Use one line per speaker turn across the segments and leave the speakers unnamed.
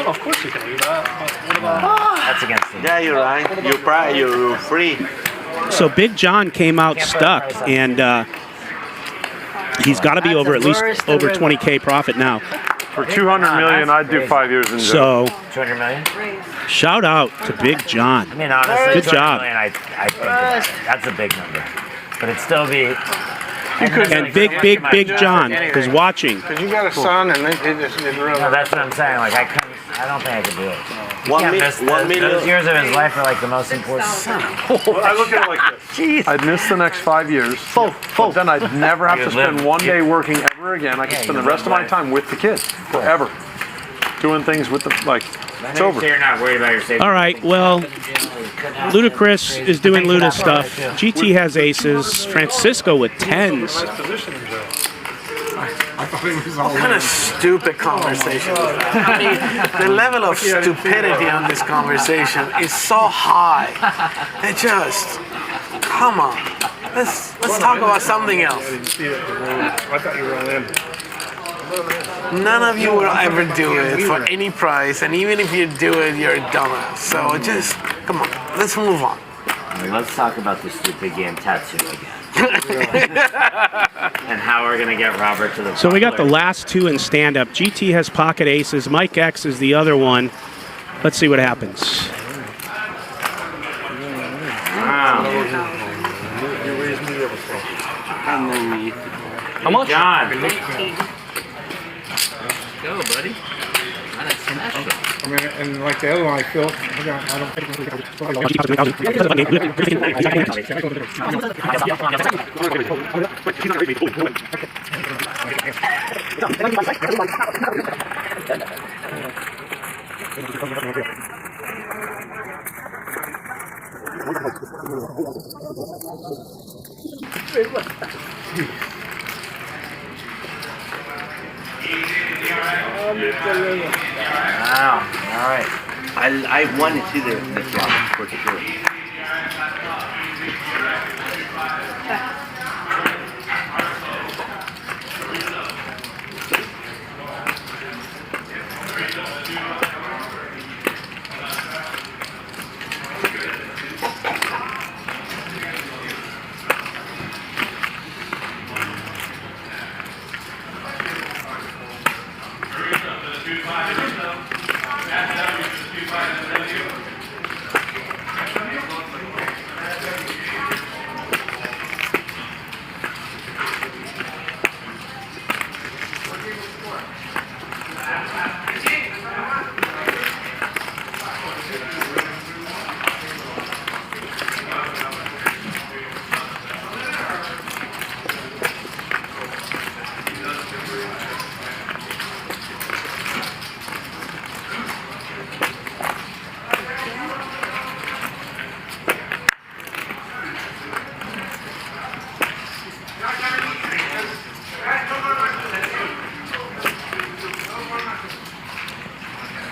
Of course you can do that. What about...
That's against the...
Yeah, you're right. You're free.
So Big John came out stuck, and he's got to be over at least over 20K profit now.
For 200 million, I'd do 5 years in jail.
So
200 million?
shout out to Big John.
I mean, honestly,
good job.
Million, I think that's a big number. But it's still be...
And big John is watching.
Because you got a son, and it really...
No, that's what I'm saying. Like, I don't think I could do it.
$1 million.
Those years of his life are like the most important.
I look at it like this.
Jeez.
I'd miss the next 5 years. But then I'd never have to spend one day working ever again. I could spend the rest of my time with the kids forever, doing things with the It's over.
So you're not worried about your safety.
All right, well, Luda Chris is doing Luda stuff. GT has aces. Francisco with 10s.
What kind of stupid conversation is that? I mean, the level of stupidity on this conversation is so high. It just, come on. Let's talk about something else.
I thought you were on in.
None of you will ever do it for any price, and even if you do it, you're a dumbass. So just, come on, let's move on.
Let's talk about the stupid game tattoo again. And how we're gonna get Robert to the.
So we got the last two in stand-up. GT has pocket aces. Mike X is the other one. Let's see what happens.
Wow.
How much?
John.
Go, buddy.
I mean, and like the other one, I feel, I don't think
Wow. All right.
I wanted to the flop for sure.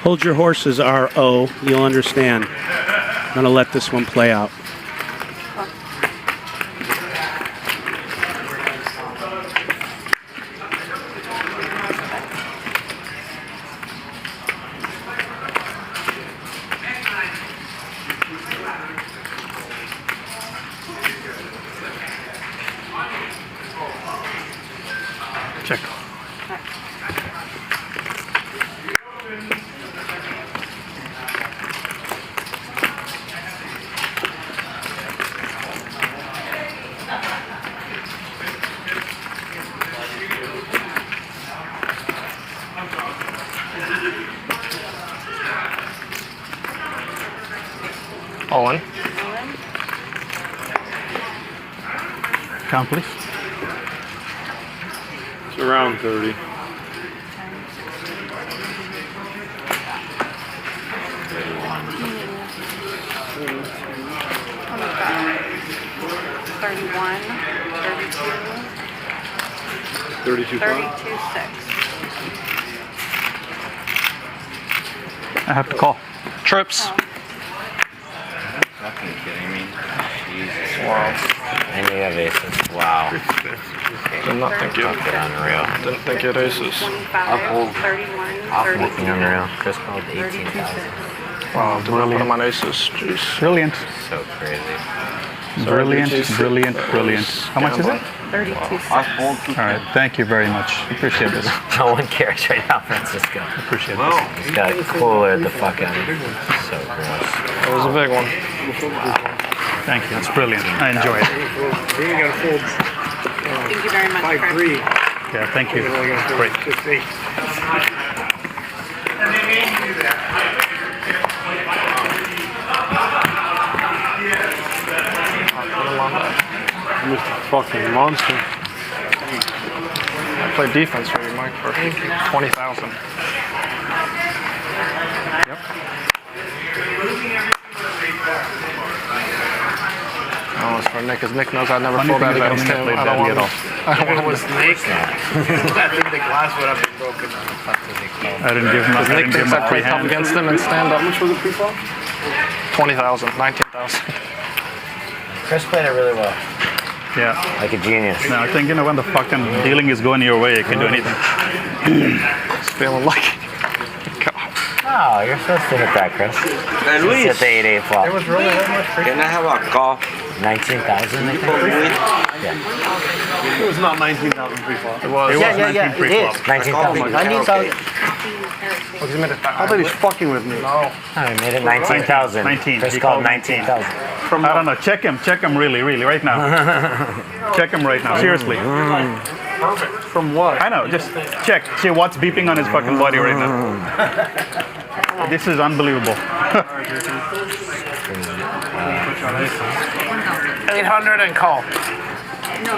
Hold your horses, R.O. You'll understand. I'm going to let this one play out.
Check.
All in.
Count, please. It's around 30.
$31, $32,
32.5.
$32.6.
I have to call.
Trips.
Fucking kidding me? Jesus. Wow. And you have aces. Wow.
Did not think you.
Fucking unreal.
Didn't think you had aces.
25, 31,
Fucking
32.
unreal. Chris called 18,000.
Wow, did not put him on aces. Jeez.
Brilliant.
So crazy.
Brilliant, brilliant, brilliant. How much is it?
32.
All right, thank you very much. Appreciate this.
No one cares right now, Francisco.
Appreciate this.
He's got it cooler the fuck out of him. So gross.
That was a big one.
Thank you. It's brilliant. I enjoy it.
Thank you very much, Chris.
Yeah, thank you. Great.
Mr. Fucking Monster.
I played defense for you, Mike, for 20,000. Yep. Oh, it's for Nick, because Nick knows I'd never
Funny
fold
thing
out
is I
against
don't
him.
think I
I
played
don't
badly
want
at all.
I don't
If it
want
was Nick, I think the glass would have been broken.
I didn't give him a, I
Nick
didn't give
thinks
him
I
a free
play tough
hand.
against him and stand up. How much was it pre-flop? 20,000, 19,000.
Chris played it really well.
Yeah.
Like a genius.
No, I think, you know, when the fucking dealing is going your way, you can do anything.
It's feeling like it.
Oh, you're supposed to hit that, Chris.
And Luis,
Hit the 8-8 flop.
can I have a call?
19,000, I think.
It was not 19,000 pre-flop.
It was 19 pre-flop.
19,000.
19,000.
I thought he was fucking with me.
Oh, he made it 19,000.
19.
Chris
He
called
called
19,000.
I don't know. Check him really, right now. Check him right now. Seriously.
From what?
I know. Just check. See what's beeping on his fucking body right now. This is unbelievable.
800 and call.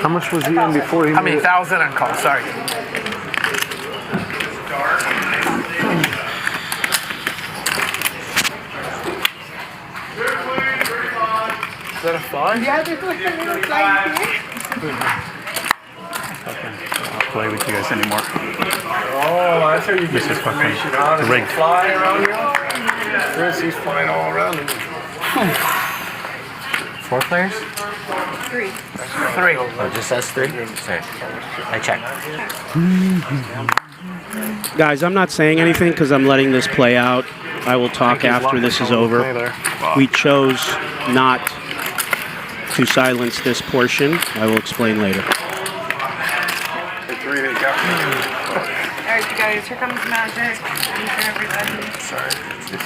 How much was he in before he?
I mean, 1,000 and call. Sorry.
Is that a fly?
Yeah, there's like a little flag here.
I'll play with you guys anymore.
Oh, that's how you get
This is fucking rigged.
fly around you. Chris, he's flying all around him.
4 players?
3.
3.
Oh, just us 3? Sorry. I checked.
Guys, I'm not saying anything because I'm letting this play out. I will talk after this is over. We chose not to silence this portion. I will explain later.
All right, you guys, here comes Magic. Thank you, everybody.
Sorry. This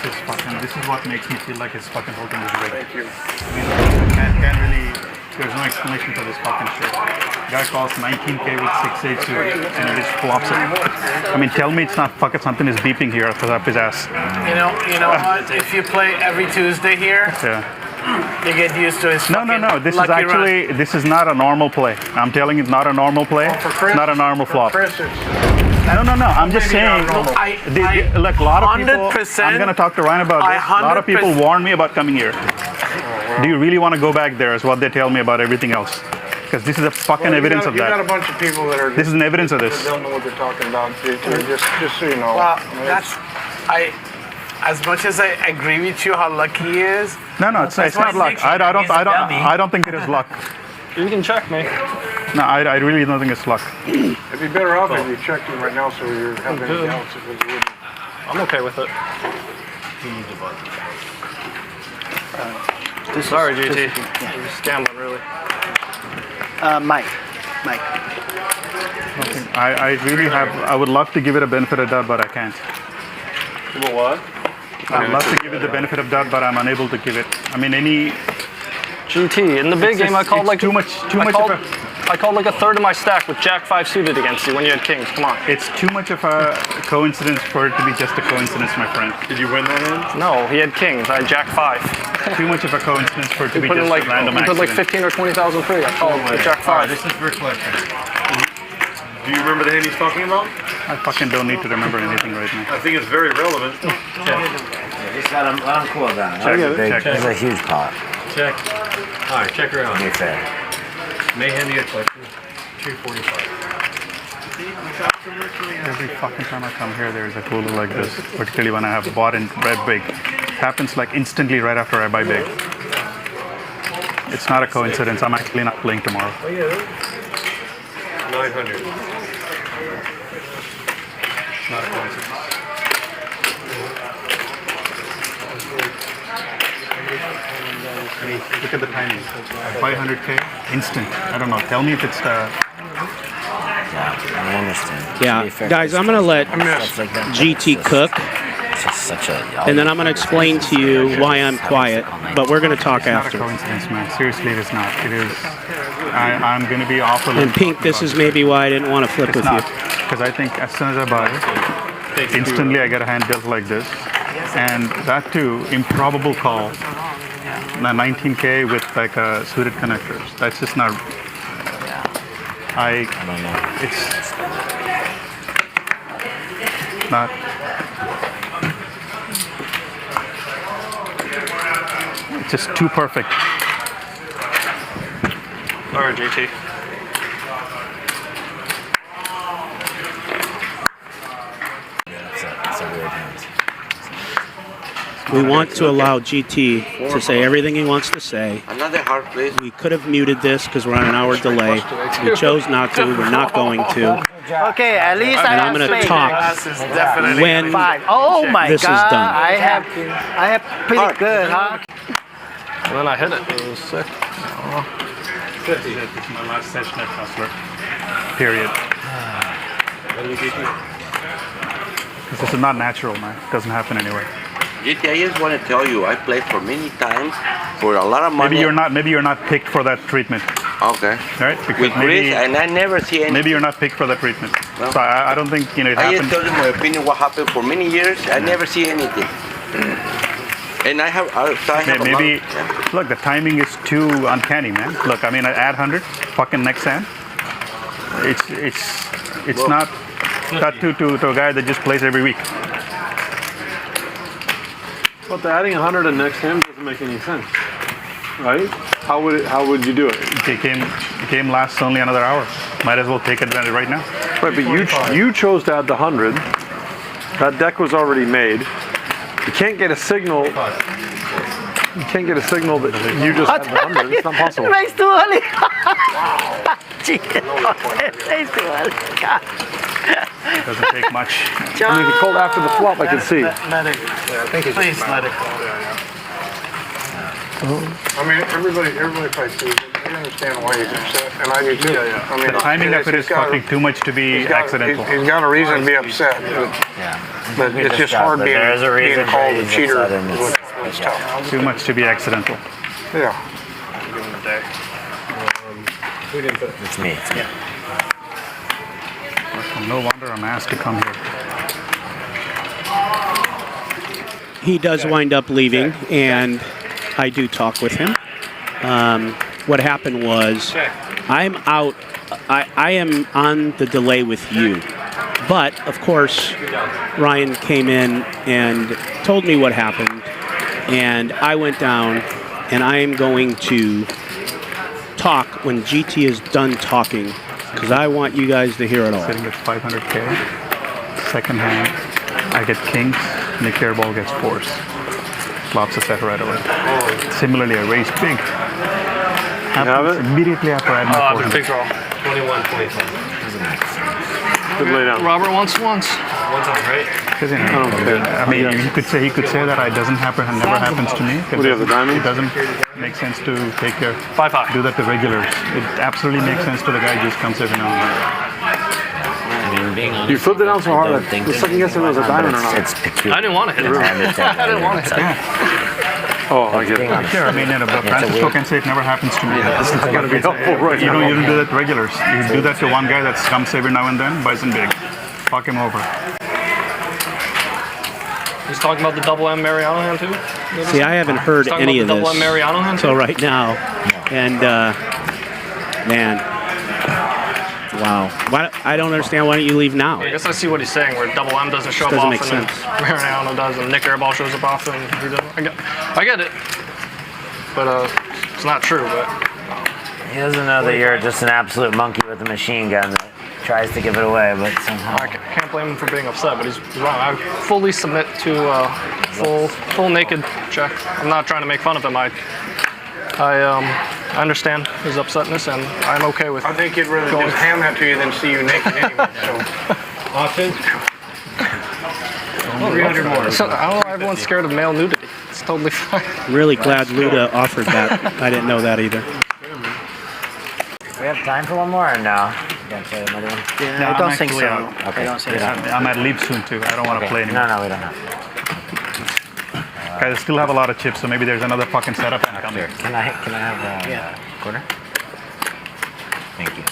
is what makes me feel like it's fucking holding this rigged. Thank you. I mean, can't really, there's no explanation for this fucking shit. Guy calls 19K with 6-8 suit and he just flops it. I mean, tell me it's not fucking something is beeping here up his ass.
You know what? If you play every Tuesday here,
Yeah.
you get used to his
No.
fucking
This is
lucky
actually, this is not a normal play. I'm telling you, it's not a normal play. It's not a normal flop. No. I'm just saying. Look, a lot of people.
100%.
I'm gonna talk to Ryan about this. A lot of people
100%.
warn me about coming here. Do you really want to go back there? Is what they tell me about everything else. Because this is a fucking evidence of
You got a
that.
bunch of people that are
This is an evidence of this.
don't know what they're talking about. Just so you know.
Well, as much as I agree with you how lucky he is,
No, it's not luck. I don't think it is luck.
You can check me.
No, I really don't think it's luck.
It'd be better off if you checked him right now so you have any doubts. It was,
I'm okay with it. Sorry, GT. I'm just gambling, really.
Mike.
I really have. I would love to give it a benefit of doubt, but I can't.
What?
I'd love to give it the benefit of doubt, but I'm unable to give it. I mean, any.
GT, in the big game, I called
it's
like
too much
I called like a third of my stack with Jack 5 suited against you when you had kings. Come on.
It's too much of a coincidence for it to be just a coincidence, my friend.
Did you win that hand?
No, he had kings. I had Jack 5.
Too much of a coincidence for it to be
Put
just
in like
a random
you put like
accident.
15 or 20,000 free. I called with Jack 5.
This is for collection. Do you remember the hand he's talking about?
I fucking don't need to remember anything right now.
I think it's very relevant.
Just let him cool down.
Check it.
This is a huge pot.
Check. All right, check her out.
To be fair.
May hand you a collection. 245.
Every fucking time I come here, there's a cooler like this, particularly when I have bought in red big. Happens like instantly right after I buy big. It's not a coincidence. I'm actually not playing tomorrow.
900.
Not a coincidence. Look at the timing. 500K, instant. I don't know. Tell me if it's the...
I understand.
Yeah, guys, I'm gonna let GT cook,
It's just such a.
and then I'm gonna explain to you why I'm quiet. But we're gonna talk
It's not a
after.
coincidence, man. Seriously, it is not. It is... I'm going to be off a little.
And Pink, this is maybe why I didn't want to flip
It's
with
not.
you.
Because I think as soon as I buy, instantly I get a hand dealt like this. And that too, improbable call. 19K with like suited connectors. That's just not. I
don't know.
It's not. It's just too perfect.
All right, JT.
It's a weird hand.
We want to allow GT to say everything he wants to say.
Another heart, please.
We could have muted this because we're on an hour delay. We chose not to. We're not going to.
Okay, at least I
And
have
I'm going to
space.
talk
This is definitely
when
Five. Oh my
this is
God!
done.
I have pretty good, huh?
And then I hit it. It was sick.
This is my last session at Hustler. Period. This is not natural, man. It doesn't happen anyway.
GT, I just want to tell you, I played for many times for a lot of money.
Maybe you're not picked for that treatment,
Okay.
right? Because
With Chris, and I never see any.
maybe you're not picked for that treatment.
No.
So I don't think it
I just
happens.
told you my opinion what happened for many years. I never see anything. And I have a
Maybe
lot,
look, the timing is too uncanny, man. Look, I mean, I add 100, fucking next hand. It's not that to a guy that just plays every week.
But the adding 100 and next hand doesn't make any sense, right? How would you do it?
The game lasts only another hour. Might as well take advantage right now.
Right, but you chose to add the 100. That deck was already made. You can't get a signal. You can't get a signal that you just had the 100. It's not possible.
Race too early. Race too early. God.
Doesn't take much.
I mean, if you called after the flop, I could see.
Let it. Please let it go.
I mean, everybody probably sees it. I understand why he's upset, and I do too. I mean,
The timing of it is fucking too much to be accidental.
He's got a reason to be upset, but it's just hard being called a cheater. It's tough.
Too much to be accidental.
Yeah.
It's me. It's me.
No wonder I'm asked to come here.
He does wind up leaving, and I do talk with him. What happened was, I'm out. I am on the delay with you, but of course, Ryan came in and told me what happened, and I went down, and I am going to talk when GT is done talking, because I want you guys to hear it all.
Sitting at 500K. Second hand, I get kings. Nick Airball gets fours. Flops a set right away. Similarly, I raise big. Happens immediately after I had my
Big
forehand.
draw.
21-25.
Good lay down.
Robert wants once.
One time, right?
Because, you know, I mean, he could say that it doesn't happen, never happens to me.
What do you have, the diamond?
It doesn't make sense to take care.
5-5.
Do that to regulars. It absolutely makes sense to the guy who just comes every now and then.
I mean, being honest,
You flipped it down so hard.
I don't think
The second guess if it was a diamond or not.
It's peculiar.
I didn't want to hit it.
I understand.
I didn't want to hit it.
Oh, I get it.
Sure, I mean, Francisco can say it never happens to me.
This is gonna be helpful right
You
now.
don't do that to regulars. You do that to one guy that comes every now and then, buys him big. Fuck him over.
He's talking about the double M Mariano hand too?
See, I haven't heard
Talking
any
about
of
the double M
this
Mariano hand
until
too?
right now, and man, wow. I don't understand. Why don't you leave now?
I guess I see what he's saying, where double M doesn't show up
Doesn't
often,
make
and
sense.
Mariano does, and Nick Airball shows up often. And he doesn't. I get it, but it's not true. But
He doesn't know that you're just an absolute monkey with a machine gun that tries to give it away, but somehow.
I can't blame him for being upset. But he's wrong. I fully submit to full naked check. I'm not trying to make fun of him. I I understand his upsetness, and I'm okay with.
I think he'd rather just hand that to you than see you naked anyway.
So, I don't know. Everyone's scared of male nudity. It's totally fine.
Really glad Luda offered that. I didn't know that either.
We have time for one more or no? You don't play another one?
Yeah,
No,
I
I'm
don't think
actually
so.
out.
I don't think so.
I'm at leave soon too. I don't want to play anymore.
No, we don't have.
Guys, I still have a lot of chips, so maybe there's another fucking setup coming.
Can I have a quarter? Thank you.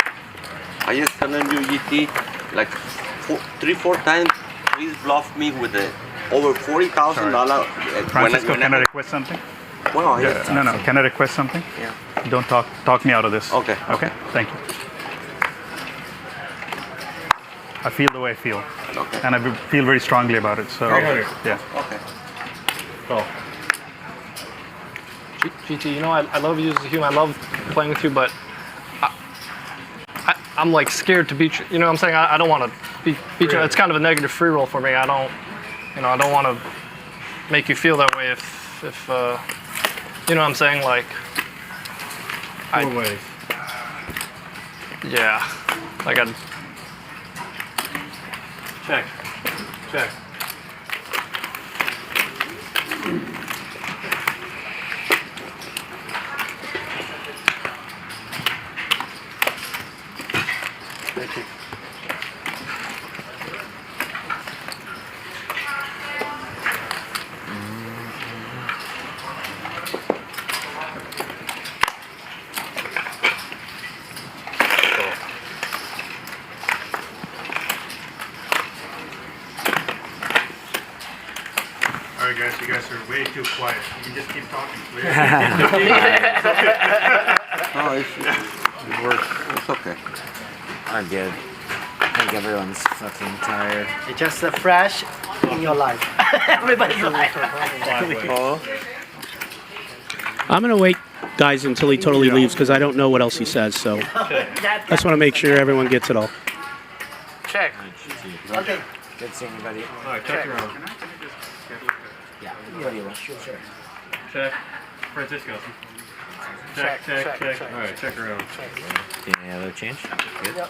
I just telling you, GT, like 3-4 times, please bluff me with the over $40,000.
Francisco, can I request something?
Wow,
Yeah, no. Can I request something?
Yeah.
Don't talk me out of this.
Okay.
Okay. Thank you. I feel the way I feel,
Okay.
and I feel very strongly about it. So yeah.
Okay.
GT, you know, I love you as a human. I love playing with you, but I'm like scared to beat you. You know what I'm saying? I don't want to beat you. It's kind of a negative free roll for me. I don't want to make you feel that way if you know what I'm saying? Like,
ways.
Yeah. Like
Check. Thank you.
All right, guys. You guys are way too quiet. You can just keep talking.
No, it works. It's okay.
I'm good. I think everyone's fucking tired.
It's just a flash in your life. Everybody's life.
Oh.
I'm going to wait, guys, until he totally leaves because I don't know what else he says. So I just want to make sure everyone gets it all.
Check.
Okay.
Good seeing you, buddy.
All right, check your own.
Yeah. What do you want? Sure.
Check. Francisco. Check. All right, check her out.
Any other change? Good.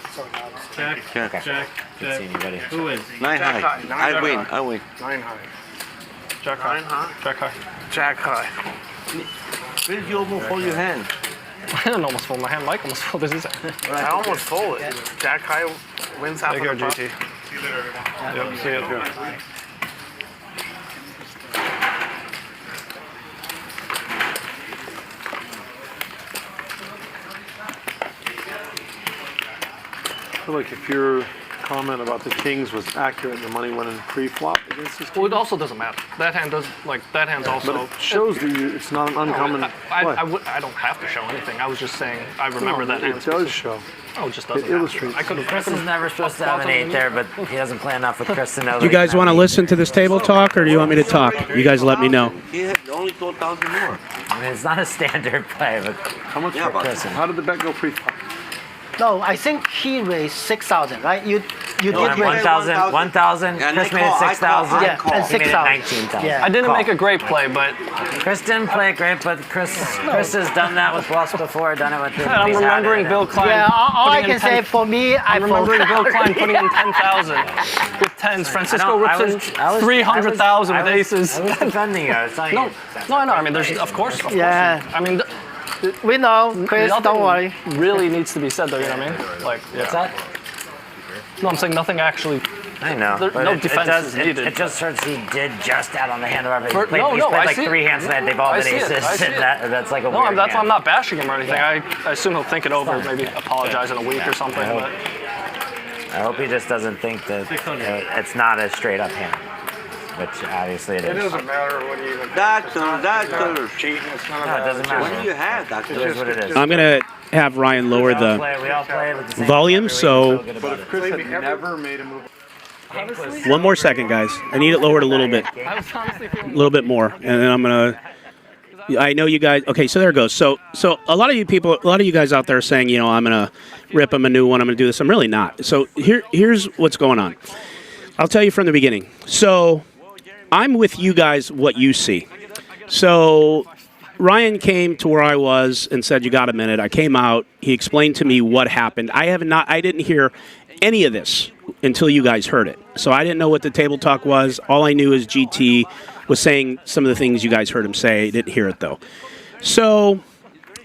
Check.
Okay. Good seeing you, buddy.
Who is?
9
Jack
high.
high.
I win.
9 high.
Jack high.
9 high.
Jack high.
Jack high.
Where did you almost hold your hand?
I didn't almost fold my hand. Mike almost folded his hand.
I almost folded. Jack high wins half
Take
of
care,
the pot.
GT. Yep, see you.
I feel like if your comment about the kings was accurate, the money went in pre-flop against this.
Well, it also doesn't matter. That hand does, like, that hand's also.
But it shows that it's not an uncommon play.
I don't have to show anything. I was just saying, I remember that hand.
It does show.
Oh, it just doesn't.
It illustrates.
I could have.
Chris is never supposed to have an 8 there, but he doesn't play enough with Chris to know.
Do you guys want to listen to this table talk, or do you want me to talk? You guys let me know.
He had only 12,000 more.
I mean, it's not a standard play, but
How much?
Yeah, but
How did the bet go pre-flop?
No, I think he raised 6,000, right? You did
no,
raise
1,000. 1,000.
And
Chris
I
made it
call-
6,000.
Yeah, and
He made it
6,000.
19,000.
Yeah.
I didn't make a great play, but
Chris didn't play it great, but Chris has done that with bluffs before. Done it with.
I'm
he's had
remembering
it.
Bill Klein.
Yeah, all I
putting in
can say
10
for me,
I'm remembering Bill Klein putting in 10,000 with tens. Francisco rips in 300,000 with aces.
I was defending you. I was telling
No,
you.
no, I know. I mean, there's of course.
Yeah.
I mean,
we know, Chris,
nothing
don't worry.
really needs to be said, though. You know what I mean? Like,
What's that?
no, I'm saying nothing actually.
I know.
There-
but
no
it
defense
does,
is needed.
It just hurts he did just out on the hand of our He's
For-
played,
no,
he's
no,
played
I
like
see it.
3 hands tonight. They've all
I
been
see it.
aces.
I see it.
That's like a
No,
weird
that's why I'm
hand.
not bashing him or anything. I assume he'll think it over, maybe apologize in a week or something.
I hope.
But
I hope he just doesn't think that it's not a straight up hand, which obviously it
It
is.
doesn't matter what you even.
Doctor.
Cheating. It's none of
No, it
that.
doesn't matter.
What do you have, Doctor?
It is what it is.
I'm going to have Ryan lower
We all
the
play with the same
volume, so
Chris had never made a move.
one more second, guys. I need it lowered a little bit.
I was honestly feeling.
A little bit more, and then I'm gonna. I know you guys. Okay, so there it goes. So a lot of you guys out there are saying, you know, I'm gonna rip him a new one. I'm gonna do this. I'm really not. So here's what's going on. I'll tell you from the beginning. So I'm with you guys what you see. So Ryan came to where I was and said, "You got a minute?" I came out. He explained to me what happened. I didn't hear any of this until you guys heard it. So I didn't know what the table talk was. All I knew is GT was saying some of the things you guys heard him say. I didn't hear it though. So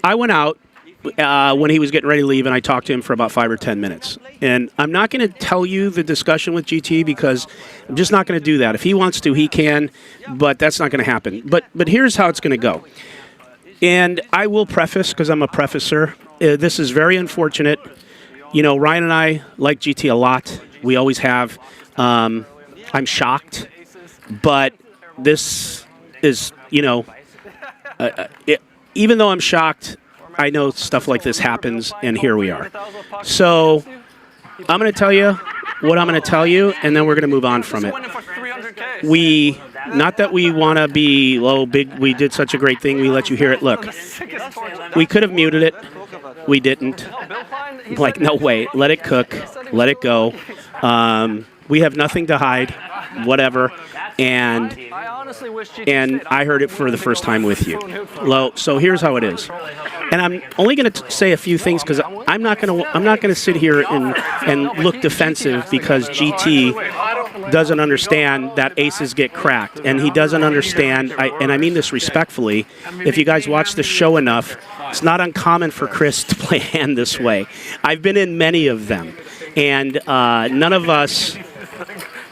I went out when he was getting ready to leave, and I talked to him for about 5 or 10 minutes. And I'm not going to tell you the discussion with GT because I'm just not going to do that. If he wants to, he can, but that's not going to happen. But here's how it's going to go. And I will preface, because I'm a prefacer, this is very unfortunate. You know, Ryan and I like GT a lot. We always have. I'm shocked. But this is, you know, even though I'm shocked, I know stuff like this happens, and here we are. So I'm going to tell you what I'm going to tell you, and then we're going to move on from it. Not that we want to be, big, we did such a great thing, we let you hear it. Look, we could have muted it. We didn't. Like, no way. Let it cook. Let it go. We have nothing to hide. Whatever. And I heard it for the first time with you. So here's how it is. And I'm only going to say a few things because I'm not going to sit here and look defensive because GT doesn't understand that aces get cracked, and he doesn't understand. And I mean this respectfully. If you guys watch the show enough, it's not uncommon for Chris to play a hand this way. I've been in many of them, and none of us,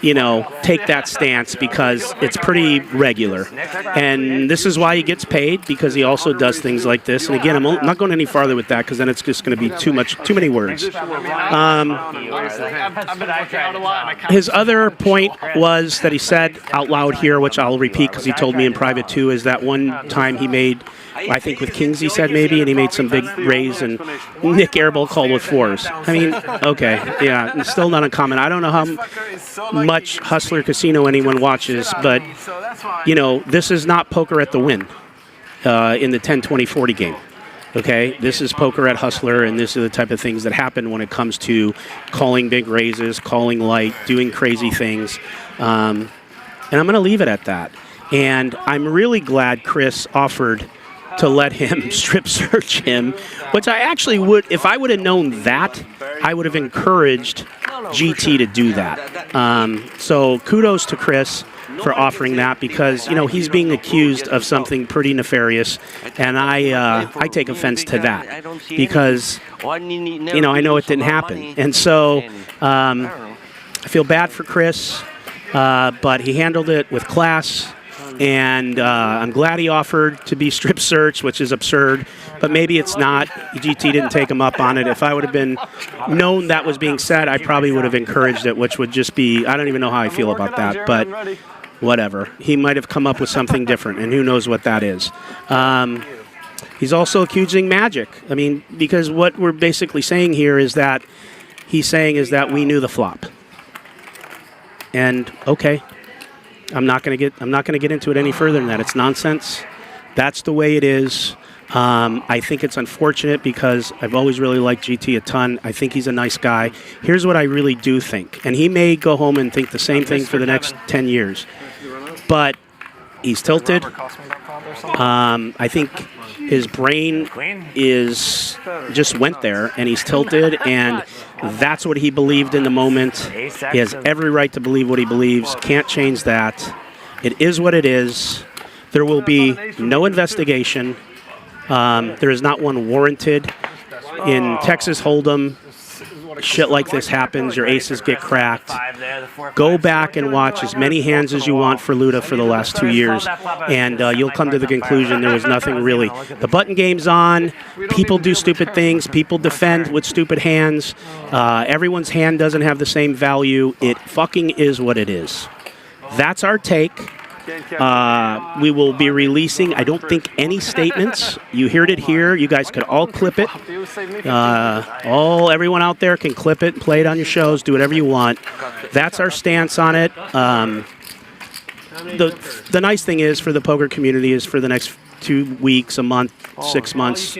you know, take that stance because it's pretty regular. And this is why he gets paid, because he also does things like this. And again, I'm not going any farther with that because then it's just going to be too many words. His other point was that he said out loud here, which I'll repeat because he told me in private too, is that one time he made, I think with Kings he said maybe, and he made some big raise, and Nick airball called with fours. I mean, okay, yeah, it's still not uncommon. I don't know how much Hustler Casino anyone watches, but, you know, this is not poker at the win in the 10, 20, 40 game. Okay, this is poker at Hustler, and this is the type of things that happen when it comes to calling big raises, calling light, doing crazy things. And I'm going to leave it at that. And I'm really glad Chris offered to let him strip search him, which I actually would, if I would have known that, I would have encouraged GT to do that. So kudos to Chris for offering that, because, you know, he's being accused of something pretty nefarious, and I take offense to that because, you know, I know it didn't happen. And so I feel bad for Chris, but he handled it with class. And I'm glad he offered to be strip searched, which is absurd, but maybe it's not. GT didn't take him up on it. If I would have been known that was being said, I probably would have encouraged it, which would just be, I don't even know how I feel about that, but whatever. He might have come up with something different, and who knows what that is. He's also accusing Magic. I mean, because what we're basically saying here is that he's saying is that we knew the flop. And okay. I'm not going to get into it any further than that. It's nonsense. That's the way it is. I think it's unfortunate because I've always really liked GT a ton. I think he's a nice guy. Here's what I really do think, and he may go home and think the same thing for the next 10 years. But he's tilted. I think his brain is just went there, and he's tilted, and that's what he believed in the moment. He has every right to believe what he believes. Can't change that. It is what it is. There will be no investigation. There is not one warranted. In Texas Hold'em, shit like this happens. Your aces get cracked. Go back and watch as many hands as you want for Luda for the last 2 years, and you'll come to the conclusion there was nothing really. The button game's on. People do stupid things. People defend with stupid hands. Everyone's hand doesn't have the same value. It fucking is what it is. That's our take. We will be releasing, I don't think, any statements. You heard it here. You guys could all clip it. Everyone out there can clip it, play it on your shows, do whatever you want. That's our stance on it. The nice thing is for the poker community is for the next 2 weeks, a month, 6 months,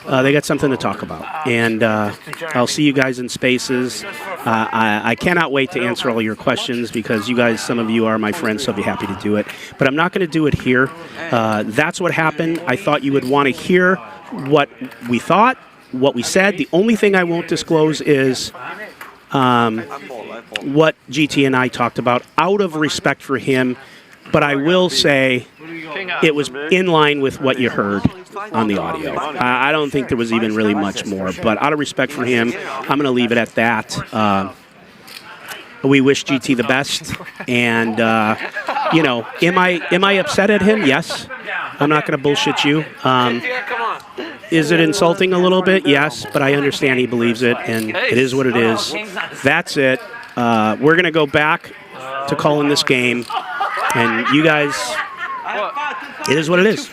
they got something to talk about. And I'll see you guys in Spaces. I cannot wait to answer all your questions because you guys, some of you are my friends, so I'll be happy to do it. But I'm not going to do it here. That's what happened. I thought you would want to hear what we thought, what we said. The only thing I won't disclose is what GT and I talked about out of respect for him. But I will say it was in line with what you heard on the audio. I don't think there was even really much more. But out of respect for him, I'm going to leave it at that. We wish GT the best. And, you know, am I upset at him? Yes. I'm not going to bullshit you. Is it insulting a little bit? Yes. But I understand he believes it, and it is what it is. That's it. We're going to go back to calling this game. And you guys, it is what it is.